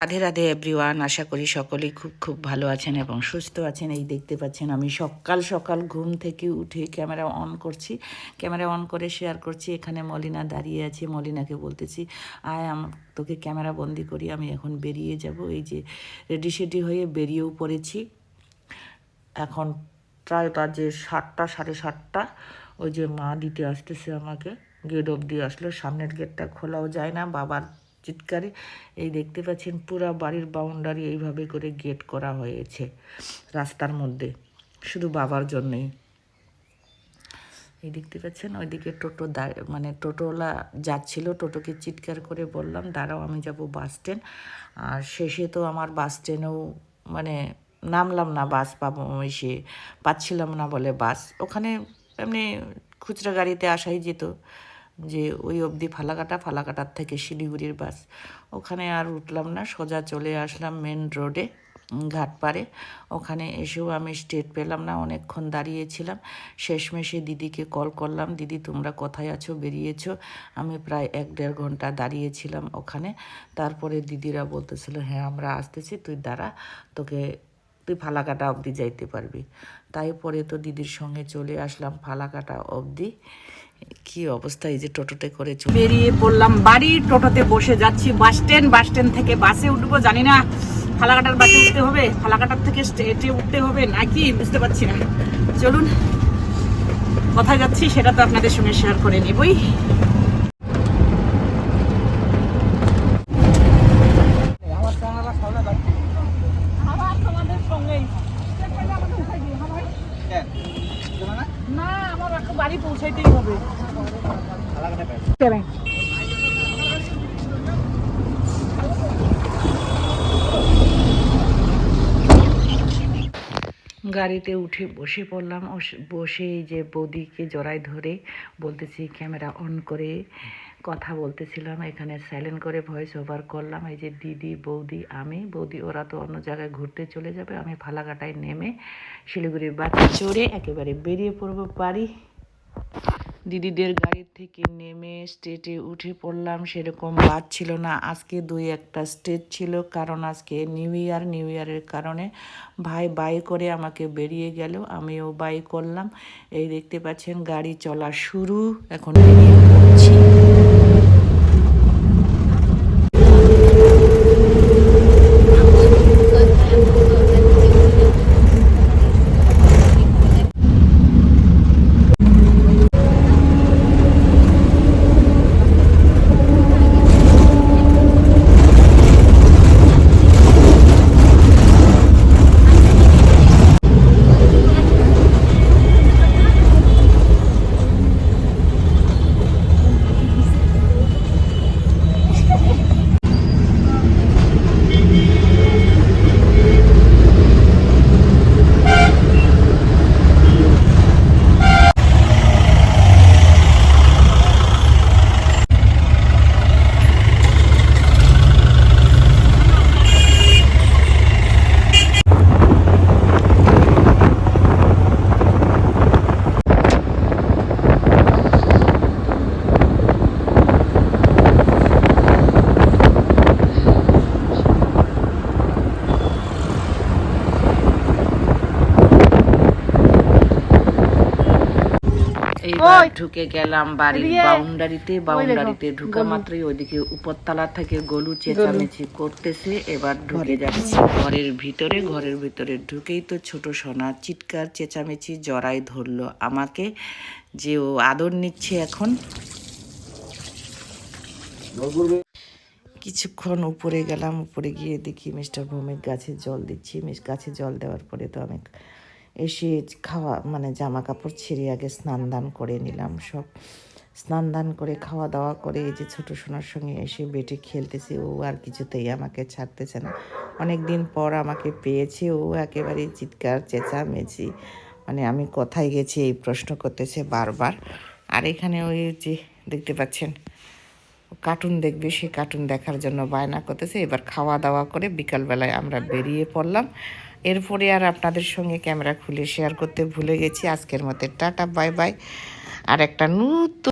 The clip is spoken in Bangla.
রাধে রাধে এভরিওয়ান, আশা করি সকলেই খুব খুব ভালো আছেন এবং সুস্থ আছেন। এই দেখতে পাচ্ছেন আমি সকাল সকাল ঘুম থেকে উঠে ক্যামেরা অন করছি, ক্যামেরা অন করে শেয়ার করছি। এখানে মলিনা দাঁড়িয়ে আছে, মলিনাকে বলতেছি আয় তোকে ক্যামেরা বন্দি করি, আমি এখন বেরিয়ে যাব। এই যে রেডি সেডি হয়ে বেরিয়েও পড়েছি। এখন প্রায় বাজে 7টা, 7:30। ওই যে মা দিতে আসতেছে আমাকে, গেট অবধি আসলো, সামনের গেটটা খোলাও যায় না বাবার চিৎকারে। এই দেখতে পাচ্ছেন পুরা বাড়ির বাউন্ডারি এইভাবে করে গেট করা হয়েছে রাস্তার মধ্যে, শুধু বাবার জন্যেই। এই দেখতে পাচ্ছেন ওইদিকে টোটো মানে টোটোওয়ালা যাচ্ছিল, টোটোকে চিৎকার করে বললাম দাঁড়াও আমি যাব বাস স্ট্যান্ড। আর শেষে তো আমার বাস স্ট্যান্ডেও মানে নামলাম না, বাস পাবো এসে পাচ্ছিলাম না বলে বাস ওখানে এমনি খুচরা গাড়িতে আসাই যেত, যে ওই অবধি ফালাকাটার থেকে শিলিগুড়ির বাস। ওখানে আর উঠলাম না, সোজা চলে আসলাম মেন রোডে ঘাটপাড়ে। ওখানে এসেও আমি স্টেট পেলাম না, অনেকক্ষণ দাঁড়িয়েছিলাম। শেষমেশে দিদিকে কল করলাম, দিদি তোমরা কোথায় আছো, বেরিয়েছো? আমি প্রায় 1-1.5 ঘন্টা দাঁড়িয়েছিলাম ওখানে। তারপরে দিদিরা বলতেছিল হ্যাঁ আমরা আসতেছি, তুই দাঁড়া, তুই ফালাকাটা অবধি যাইতে পারবি। তাই পরে তো দিদির সঙ্গে চলে আসলাম ফালাকাটা অবধি। কি অবস্থা, এই যে টোটোতে করে বেরিয়ে পড়লাম বাড়ি, টোটোতে বসে যাচ্ছি বাস স্ট্যান্ড থেকে বাসে উঠবো, জানি না ফালাকাটার বাসে উঠতে হবে, ফালাকাটার থেকে স্টেটে উঠতে হবে নাকি বুঝতে পারছি না। চলুন কোথায় যাচ্ছি সেটা তো আপনাদের সঙ্গে শেয়ার করে নিবই। না আমার একটু বাড়ি পৌঁছাইতেই হবে। গাড়িতে উঠে বসে পড়লাম, বসে এই যে বৌদিকে জড়াই ধরে বলতেছি ক্যামেরা অন করে কথা বলতেছিলাম, এখানে সাইলেন্ট করে ভয়েস ওভার করলাম। এই যে দিদি, বৌদি, বৌদি ওরা তো অন্য জায়গায় ঘুরতে চলে যাবে, আমি ফালাকাটায় নেমে শিলিগুড়ির বাস চড়ে একেবারে বেরিয়ে পড়বো বাড়ি। দিদিদের গাড়ি থেকে নেমে স্টেটে উঠে পড়লাম, সেরকম বাস ছিল না আজকে, 2-1টা স্টেট ছিল, কারণ আজকে নিউ ইয়ারের কারণে ভাই বাই করে আমাকে বেরিয়ে গেল, আমিও বাই করলাম। এই দেখতে পাচ্ছেন গাড়ি চলা শুরু, এখন বেরিয়ে পড়ছি। এইবার ঢুকে গেলাম বাড়ির বাউন্ডারিতে ঢুকা মাত্রই ওইদিকে উপরতলা থেকে গলু চেঁচামেচি করতেছে, এবার ঢুকে যাচ্ছি ঘরের ভিতরে ঢুকেই তো ছোট সোনা চিৎকার চেঁচামেচি জড়াই ধরলো আমাকে, যে ও আদর নিচ্ছে এখন। কিছুক্ষণ উপরে গেলাম, উপরে গিয়ে দেখি মিস্টার ভৌমিক গাছে জল দিচ্ছি। গাছে জল দেওয়ার পরে তো আমি এসে মানে জামা কাপড় ছেড়ে আগে স্নান দান করে নিলাম। সব স্নান দান করে খাওয়া দাওয়া করে এই যে ছোটো সোনার সঙ্গে এসে বেটে খেলতেছে, ও আর কিছুতেই আমাকে ছাড়তেছে না। অনেক দিন পর আমাকে পেয়েছে, ও একেবারে চিৎকার চেঁচামেচি, মানে আমি কোথায় গেছি এই প্রশ্ন করতেছে বারবার। আর এখানে ওই যে দেখতে পাচ্ছেন কার্টুন দেখবে, সে কার্টুন দেখার জন্য বায়না করতেছে। এবার খাওয়া দাওয়া করে বিকালবেলায় আমরা বেরিয়ে পড়লাম। এরপরে আর আপনাদের সঙ্গে ক্যামেরা খুলে শেয়ার করতে ভুলে গেছি। আজকের মতো টাটা, বাই বাই। আর একটা নতুন